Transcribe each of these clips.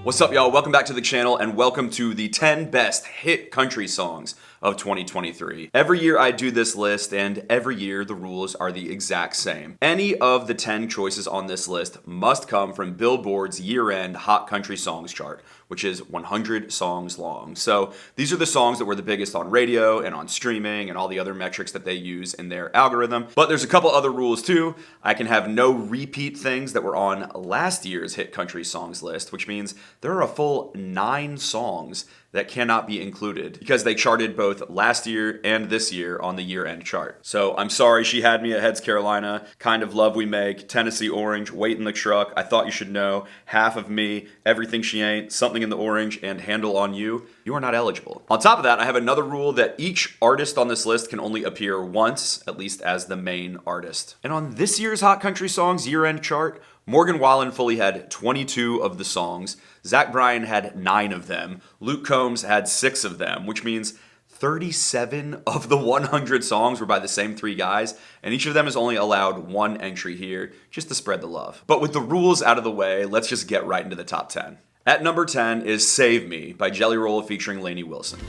What's up, y'all? Welcome back to the channel and welcome to the 10 best hit country songs of 2023. Every year I do this list and every year the rules are the exact same. Any of the 10 choices on this list must come from Billboard's year-end Hot Country Songs chart, which is 100 songs long. So these are the songs that were the biggest on radio and on streaming and all the other metrics that they use in their algorithm. But there's a couple other rules too. I can have no repeat things that were on last year's hit country songs list, which means there are a full 9 songs that cannot be included because they charted both last year and this year on the year-end chart. So I'm sorry, She Had Me at Heads Carolina, Kind of Love We Make, Tennessee Orange, Wait in the Truck, I Thought You Should Know, Half of Me, Everything She Ain't, Something in the Orange, and Handle on You. You are not eligible. On top of that, I have another rule that each artist on this list can only appear once, at least as the main artist. And on this year's Hot Country Songs year-end chart, Morgan Wallen fully had 22 of the songs, Zach Bryan had 9 of them, Luke Combs had 6 of them, which means 37 of the 100 songs were by the same 3 guys, and each of them is only allowed 1 entry here, just to spread the love. But with the rules out of the way, let's just get right into the top 10. At number 10 is Save Me by Jelly Roll featuring Lainey Wilson.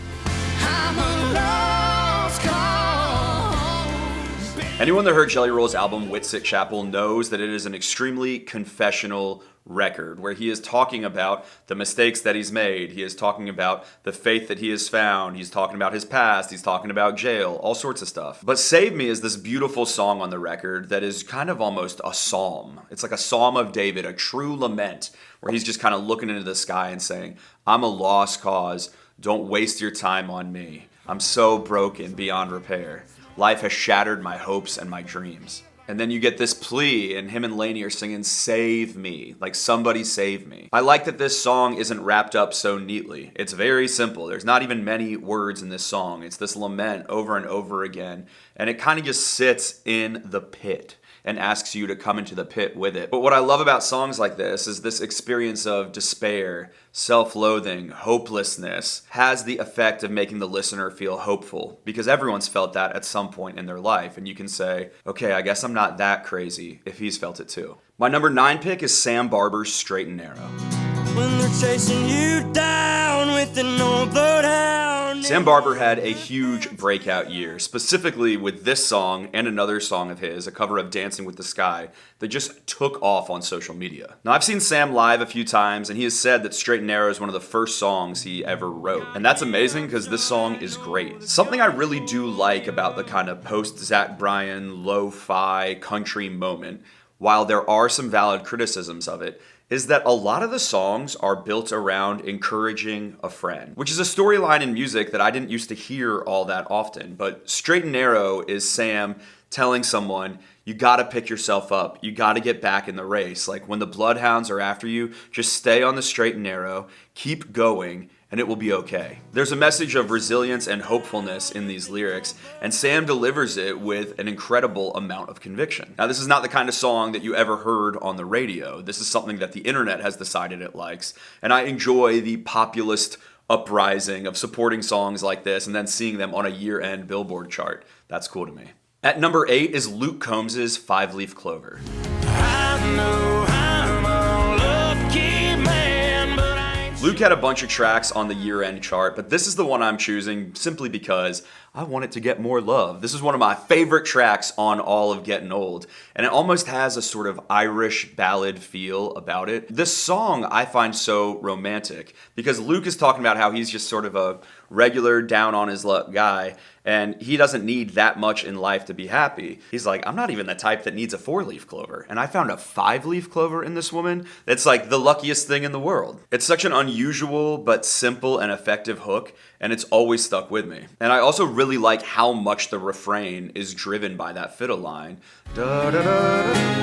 Anyone that heard Jelly Roll's album Whitsick Chapel knows that it is an extremely confessional record where he is talking about the mistakes that he's made. He is talking about the faith that he has found. He's talking about his past. He's talking about jail, all sorts of stuff. But Save Me is this beautiful song on the record that is kind of almost a psalm. It's like a psalm of David, a true lament where he's just kind of looking into the sky and saying, I'm a lost cause. Don't waste your time on me. I'm so broken beyond repair. Life has shattered my hopes and my dreams. And then you get this plea, and him and Lainey are singing, save me, like somebody save me. I like that this song isn't wrapped up so neatly. It's very simple. There's not even many words in this song. It's this lament over and over again, and it kind of just sits in the pit and asks you to come into the pit with it. But what I love about songs like this is this experience of despair, self-loathing, hopelessness has the effect of making the listener feel hopeful because everyone's felt that at some point in their life. And you can say, okay, I guess I'm not that crazy if he's felt it too. My number 9 pick is Sam Barber's Straight and Narrow. When they're chasing you down with an old bloodhound. Sam Barber had a huge breakout year, specifically with this song and another song of his, a cover of Dancing with the Sky, that just took off on social media. Now, I've seen Sam live a few times, and he has said that Straight and Narrow is one of the first songs he ever wrote. And that's amazing because this song is great. Something I really do like about the kind of post-Zach Bryan, lo-fi country moment, while there are some valid criticisms of it, is that a lot of the songs are built around encouraging a friend, which is a storyline in music that I didn't used to hear all that often. But Straight and Narrow is Sam telling someone, you gotta pick yourself up. You gotta get back in the race. Like when the bloodhounds are after you, just stay on the straight and narrow, keep going, and it will be okay. There's a message of resilience and hopefulness in these lyrics, and Sam delivers it with an incredible amount of conviction. Now, this is not the kind of song that you ever heard on the radio. This is something that the internet has decided it likes, and I enjoy the populist uprising of supporting songs like this and then seeing them on a year-end Billboard chart. That's cool to me. At number 8 is Luke Combs' 5 Leaf Clover. I know I'm a lucky man, but I ain't Luke had a bunch of tracks on the year-end chart, but this is the one I'm choosing simply because I want it to get more love. This is one of my favorite tracks on all of Getting Old, and it almost has a sort of Irish ballad feel about it. This song I find so romantic because Luke is talking about how he's just sort of a regular down on his luck guy, and he doesn't need that much in life to be happy. He's like, I'm not even the type that needs a 4-leaf clover. And I found a 5-leaf clover in this woman that's like the luckiest thing in the world. It's such an unusual but simple and effective hook, and it's always stuck with me. And I also really like how much the refrain is driven by that fiddle line. Da, da, da, da.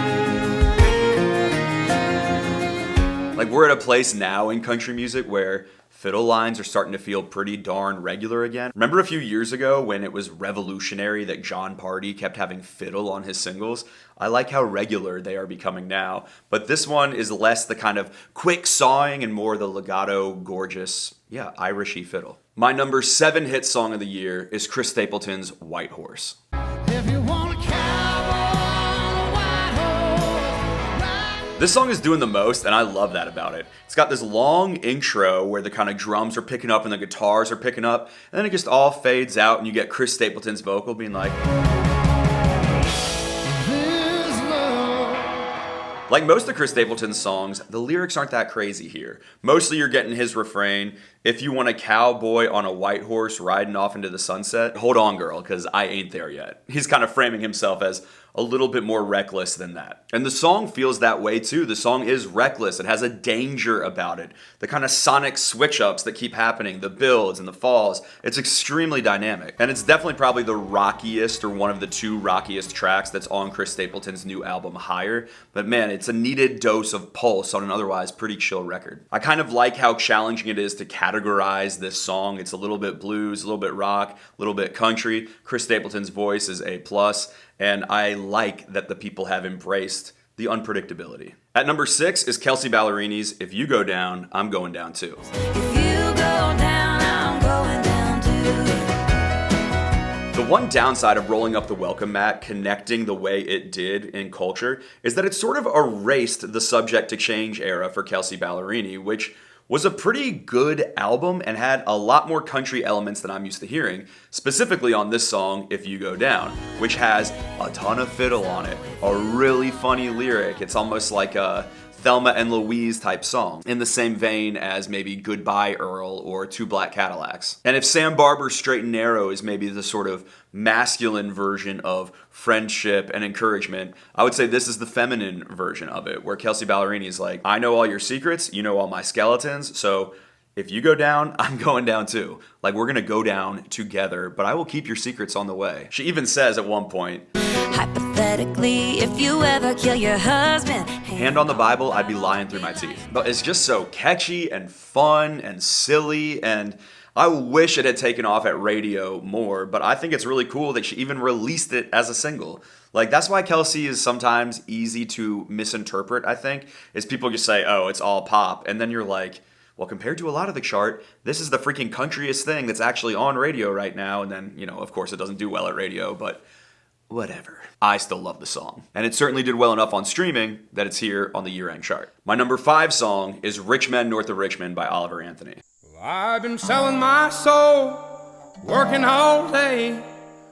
Like we're at a place now in country music where fiddle lines are starting to feel pretty darn regular again. Remember a few years ago when it was revolutionary that John Party kept having fiddle on his singles? I like how regular they are becoming now, but this one is less the kind of quick sawing and more the legato, gorgeous, Irishy fiddle. My number 7 hit song of the year is Chris Stapleton's White Horse. If you want a cowboy on a white horse, This song is doing the most, and I love that about it. It's got this long intro where the kind of drums are picking up and the guitars are picking up, and then it just all fades out and you get Chris Stapleton's vocal being like most of Chris Stapleton's songs, the lyrics aren't that crazy here. Mostly you're getting his refrain, if you want a cowboy on a white horse riding off into the sunset, hold on girl, because I ain't there yet. He's kind of framing himself as a little bit more reckless than that. And the song feels that way too. The song is reckless. It has a danger about it. The kind of sonic switch-ups that keep happening, the builds and the falls, it's extremely dynamic. And it's definitely probably the rockiest or one of the two rockiest tracks that's on Chris Stapleton's new album, Higher. But man, it's a needed dose of pulse on an otherwise pretty chill record. I kind of like how challenging it is to categorize this song. It's a little bit blues, a little bit rock, a little bit country. Chris Stapleton's voice is A+. And I like that the people have embraced the unpredictability. At number 6 is Kelsea Ballerini's If You Go Down, I'm Going Down Too. If you go down, I'm going down too. The one downside of rolling up the welcome mat, connecting the way it did in culture, is that it sort of erased the Subject to Change era for Kelsea Ballerini, which was a pretty good album and had a lot more country elements than I'm used to hearing, specifically on this song, If You Go Down, which has a ton of fiddle on it, a really funny lyric. It's almost like a Thelma and Louise type song, in the same vein as maybe Goodbye Earl or Two Black Cadillacs. And if Sam Barber's Straight and Narrow is maybe the sort of masculine version of friendship and encouragement, I would say this is the feminine version of it, where Kelsea Ballerini is like, I know all your secrets, you know all my skeletons, so if you go down, I'm going down too. Like, we're gonna go down together, but I will keep your secrets on the way. She even says at one point, hypothetically, if you ever kill your husband, hand on the Bible, I'd be lying through my teeth. But it's just so catchy and fun and silly, and I wish it had taken off at radio more, but I think it's really cool that she even released it as a single. Like, that's why Kelsea is sometimes easy to misinterpret, I think, is people just say, oh, it's all pop, and then you're like, well, compared to a lot of the chart, this is the freaking countryest thing that's actually on radio right now, and then, you know, of course it doesn't do well at radio, but whatever. I still love the song. And it certainly did well enough on streaming that it's here on the year-end chart. My number 5 song is Rich Men North of Richmond by Oliver Anthony. I've been selling my soul, working all day.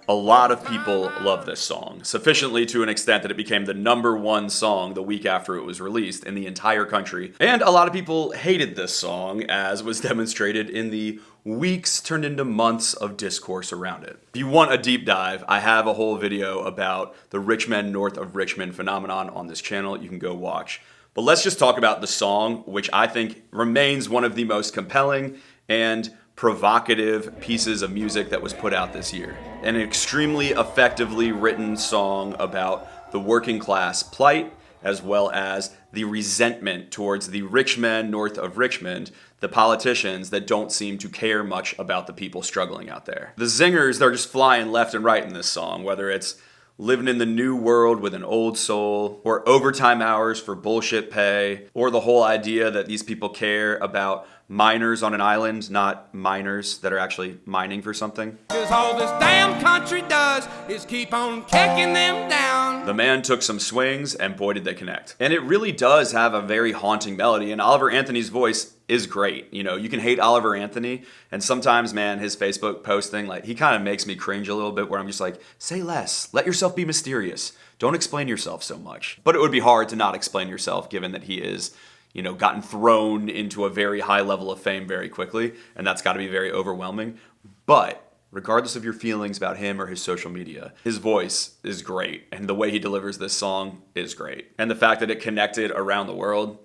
A lot of people love this song, sufficiently to an extent that it became the number 1 song the week after it was released in the entire country. And a lot of people hated this song, as was demonstrated in the weeks turned into months of discourse around it. If you want a deep dive, I have a whole video about the Rich Men North of Richmond phenomenon on this channel you can go watch. But let's just talk about the song, which I think remains one of the most compelling and provocative pieces of music that was put out this year. An extremely effectively written song about the working class plight, as well as the resentment towards the rich men north of Richmond, the politicians that don't seem to care much about the people struggling out there. The zingers, they're just flying left and right in this song, whether it's living in the new world with an old soul, or overtime hours for bullshit pay, or the whole idea that these people care about miners on an island, not miners that are actually mining for something. 'Cause all this damn country does is keep on kicking them down. The man took some swings, and boy did they connect. And it really does have a very haunting melody, and Oliver Anthony's voice is great. You know, you can hate Oliver Anthony, and sometimes, man, his Facebook posting, like, he kind of makes me cringe a little bit, where I'm just like, say less, let yourself be mysterious, don't explain yourself so much. But it would be hard to not explain yourself, given that he is, you know, gotten thrown into a very high level of fame very quickly, and that's got to be very overwhelming. But regardless of your feelings about him or his social media, his voice is great, and the way he delivers this song is great. And the fact that it connected around the world,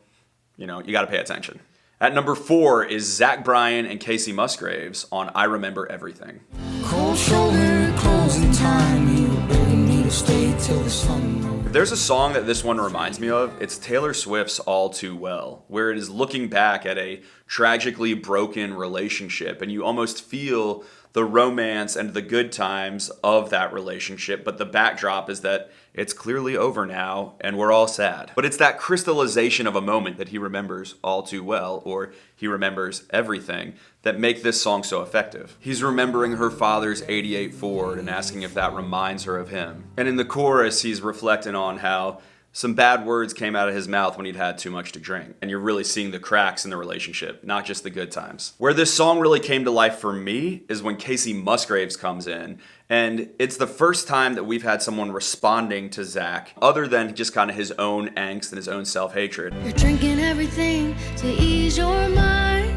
you know, you got to pay attention. At number 4 is Zach Bryan and Casey Musgraves on I Remember Everything. Cold shoulder, closing time, you really need to stay till the sun. If there's a song that this one reminds me of, it's Taylor Swift's All Too Well, where it is looking back at a tragically broken relationship, and you almost feel the romance and the good times of that relationship, but the backdrop is that it's clearly over now, and we're all sad. But it's that crystallization of a moment that he remembers all too well, or he remembers everything, that make this song so effective. He's remembering her father's '88 Ford and asking if that reminds her of him. And in the chorus, he's reflecting on how Some bad words came out of his mouth when he'd had too much to drink. And you're really seeing the cracks in the relationship, not just the good times. Where this song really came to life for me is when Casey Musgraves comes in. And it's the first time that we've had someone responding to Zach, other than just kind of his own angst and his own self-hatred. You're drinking everything to ease your mind.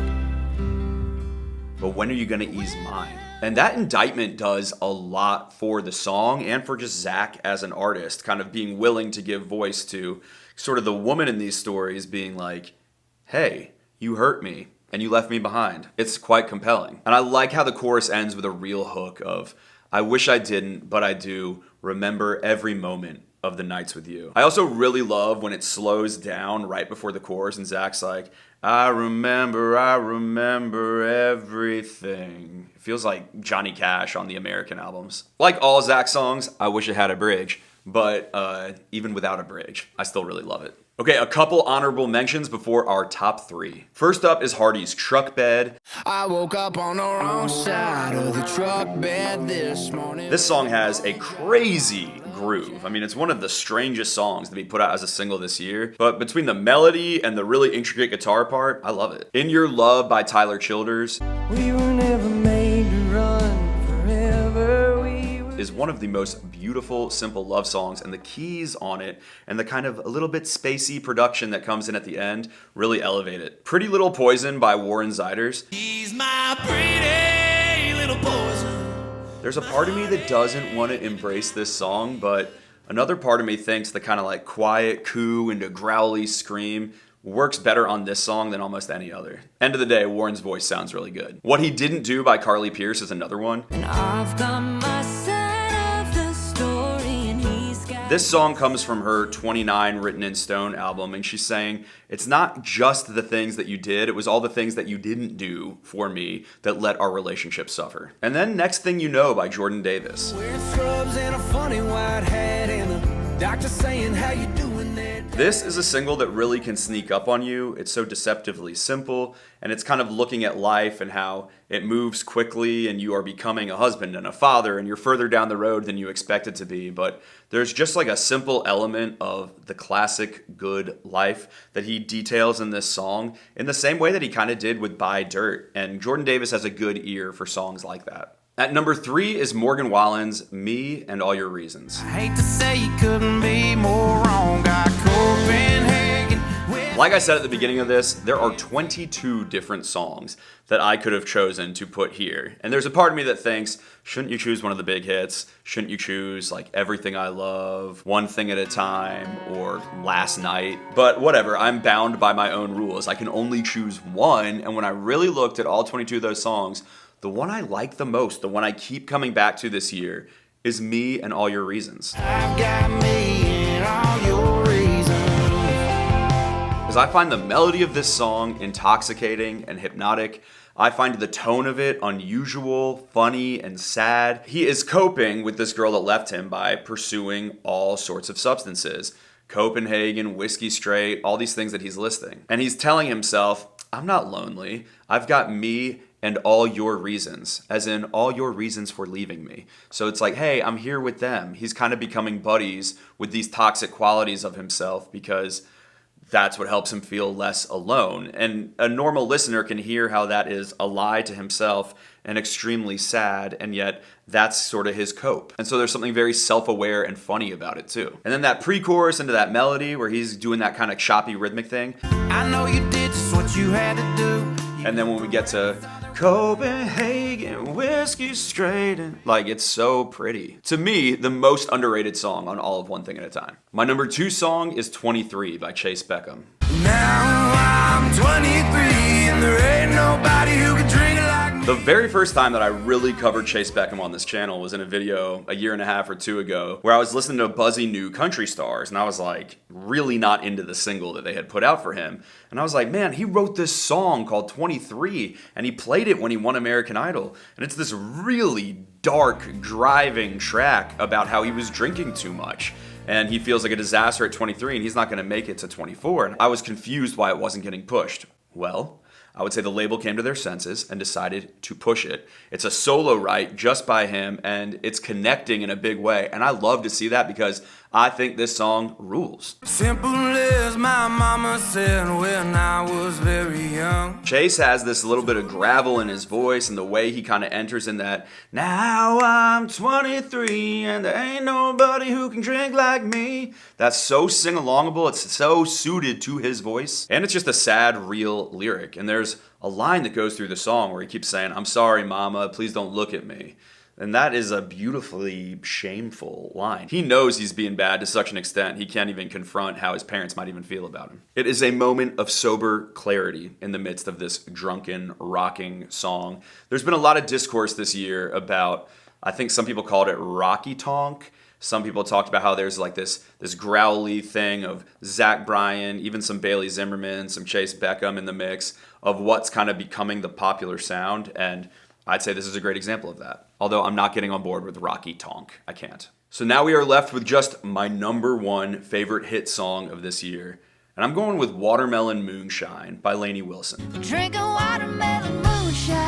But when are you gonna ease mine? And that indictment does a lot for the song and for just Zach as an artist, kind of being willing to give voice to sort of the woman in these stories being like, hey, you hurt me and you left me behind. It's quite compelling. And I like how the chorus ends with a real hook of, I wish I didn't, but I do. Remember every moment of the nights with you. I also really love when it slows down right before the chorus and Zach's like, I remember everything. It feels like Johnny Cash on the American albums. Like all Zach songs, I wish it had a bridge, but even without a bridge, I still really love it. Okay, a couple honorable mentions before our top 3. First up is Hardy's Truck Bed. I woke up on the wrong side of the truck bed this morning. This song has a crazy groove. I mean, it's one of the strangest songs to be put out as a single this year, but between the melody and the really intricate guitar part, I love it. In Your Love by Tyler Childers We were never made to run forever. is one of the most beautiful, simple love songs, and the keys on it and the kind of a little bit spacey production that comes in at the end really elevate it. Pretty Little Poison by Warren Ziders. He's my pretty little poison. There's a part of me that doesn't want to embrace this song, but another part of me thinks the kind of like quiet coo and a growly scream works better on this song than almost any other. End of the day, Warren's voice sounds really good. What He Didn't Do by Carly Pearce is another one. And I've got my side of the story, and he's got. This song comes from her 29 Written in Stone album, and she's saying, it's not just the things that you did, it was all the things that you didn't do for me that let our relationship suffer. And then Next Thing You Know by Jordan Davis. Wearing scrubs and a funny white hat and the doctor saying how you doing there. This is a single that really can sneak up on you. It's so deceptively simple, and it's kind of looking at life and how it moves quickly and you are becoming a husband and a father and you're further down the road than you expected to be. But there's just like a simple element of the classic good life that he details in this song in the same way that he kind of did with Buy Dirt. And Jordan Davis has a good ear for songs like that. At number 3 is Morgan Wallen's Me and All Your Reasons. I hate to say you couldn't be more wrong. Got Copenhagen with Like I said at the beginning of this, there are 22 different songs that I could have chosen to put here. And there's a part of me that thinks, shouldn't you choose one of the big hits? Shouldn't you choose like Everything I Love, One Thing at a Time, or Last Night? But whatever, I'm bound by my own rules. I can only choose one, and when I really looked at all 22 of those songs, the one I like the most, the one I keep coming back to this year, is Me and All Your Reasons. I've got me and all your reasons. Because I find the melody of this song intoxicating and hypnotic. I find the tone of it unusual, funny, and sad. He is coping with this girl that left him by pursuing all sorts of substances. Copenhagen, whiskey straight, all these things that he's listing. And he's telling himself, I'm not lonely. I've got me and all your reasons, as in all your reasons for leaving me. So it's like, hey, I'm here with them. He's kind of becoming buddies with these toxic qualities of himself because that's what helps him feel less alone. And a normal listener can hear how that is a lie to himself and extremely sad, and yet that's sort of his cope. And so there's something very self-aware and funny about it too. And then that pre-chorus into that melody where he's doing that kind of choppy rhythmic thing. I know you did just what you had to do. And then when we get to Copenhagen, whiskey straight, and like, it's so pretty. To me, the most underrated song on all of One Thing at a Time. My number 2 song is 23 by Chase Beckham. Now I'm 23 and there ain't nobody who can drink it like me. The very first time that I really covered Chase Beckham on this channel was in a video a year and a half or 2 ago where I was listening to buzzy new country stars, and I was like really not into the single that they had put out for him. And I was like, man, he wrote this song called 23 and he played it when he won American Idol. And it's this really dark, driving track about how he was drinking too much. And he feels like a disaster at 23 and he's not going to make it to 24. And I was confused why it wasn't getting pushed. Well, I would say the label came to their senses and decided to push it. It's a solo write just by him, and it's connecting in a big way. And I love to see that because I think this song rules. Simple as my mama said when I was very young. Chase has this little bit of gravel in his voice, and the way he kind of enters in that, now I'm 23 and there ain't nobody who can drink like me. That's so sing-alongable. It's so suited to his voice. And it's just a sad, real lyric. And there's a line that goes through the song where he keeps saying, I'm sorry, mama, please don't look at me. And that is a beautifully shameful line. He knows he's being bad to such an extent he can't even confront how his parents might even feel about him. It is a moment of sober clarity in the midst of this drunken, rocking song. There's been a lot of discourse this year about, I think some people called it Rocky Tonk. Some people talked about how there's like this growly thing of Zach Bryan, even some Bailey Zimmerman, some Chase Beckham in the mix of what's kind of becoming the popular sound. And I'd say this is a great example of that. Although I'm not getting on board with Rocky Tonk. I can't. So now we are left with just my number one favorite hit song of this year. And I'm going with Watermelon Moonshine by Lainey Wilson. Drinking watermelon moonshine.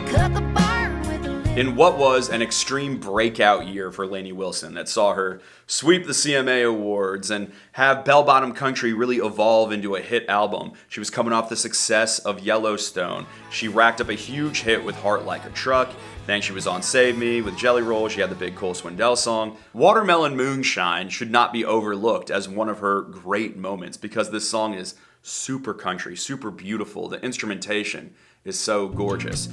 Cut the burn with a little. In what was an extreme breakout year for Lainey Wilson that saw her sweep the CMA Awards and have Bell Bottom Country really evolve into a hit album. She was coming off the success of Yellowstone. She racked up a huge hit with Heart Like a Truck. Then she was on Save Me with Jelly Roll. She had the big Cole Swindell song. Watermelon Moonshine should not be overlooked as one of her great moments because this song is super country, super beautiful. The instrumentation is so gorgeous.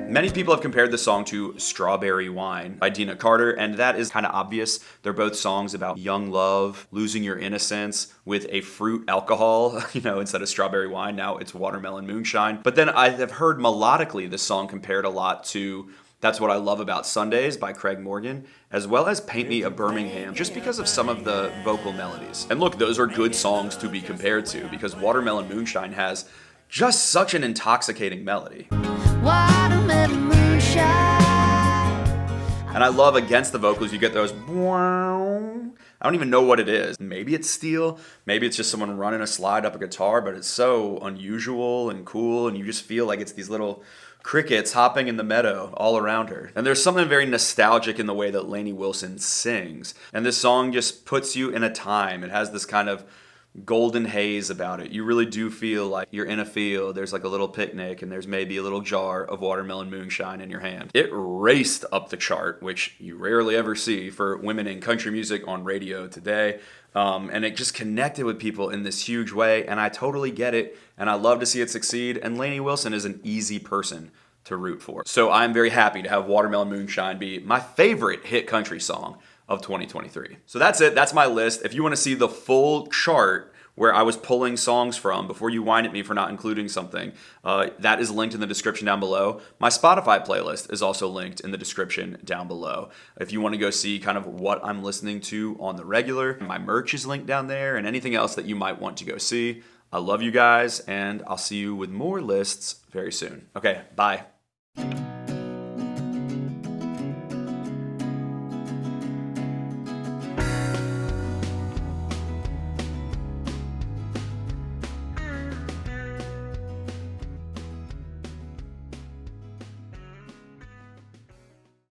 Many people have compared the song to Strawberry Wine by Dina Carter, and that is kind of obvious. They're both songs about young love, losing your innocence with a fruit alcohol, instead of strawberry wine, now it's watermelon moonshine. But then I have heard melodically this song compared a lot to That's What I Love About Sundays by Craig Morgan, as well as Paint Me a Birmingham, just because of some of the vocal melodies. And look, those are good songs to be compared to because Watermelon Moonshine has just such an intoxicating melody. Watermelon moonshine. And I love against the vocals, you get those, I don't even know what it is. Maybe it's steel, maybe it's just someone running a slide up a guitar, but it's so unusual and cool, and you just feel like it's these little crickets hopping in the meadow all around her. And there's something very nostalgic in the way that Lainey Wilson sings. And this song just puts you in a time. It has this kind of golden haze about it. You really do feel like you're in a field. There's like a little picnic and there's maybe a little jar of watermelon moonshine in your hand. It raced up the chart, which you rarely ever see for women in country music on radio today. And it just connected with people in this huge way. And I totally get it. And I love to see it succeed. And Lainey Wilson is an easy person to root for. So I'm very happy to have Watermelon Moonshine be my favorite hit country song of 2023. So that's it. That's my list. If you want to see the full chart where I was pulling songs from before you whine at me for not including something, that is linked in the description down below. My Spotify playlist is also linked in the description down below. If you want to go see kind of what I'm listening to on the regular, my merch is linked down there and anything else that you might want to go see. I love you guys and I'll see you with more lists very soon. Okay, bye.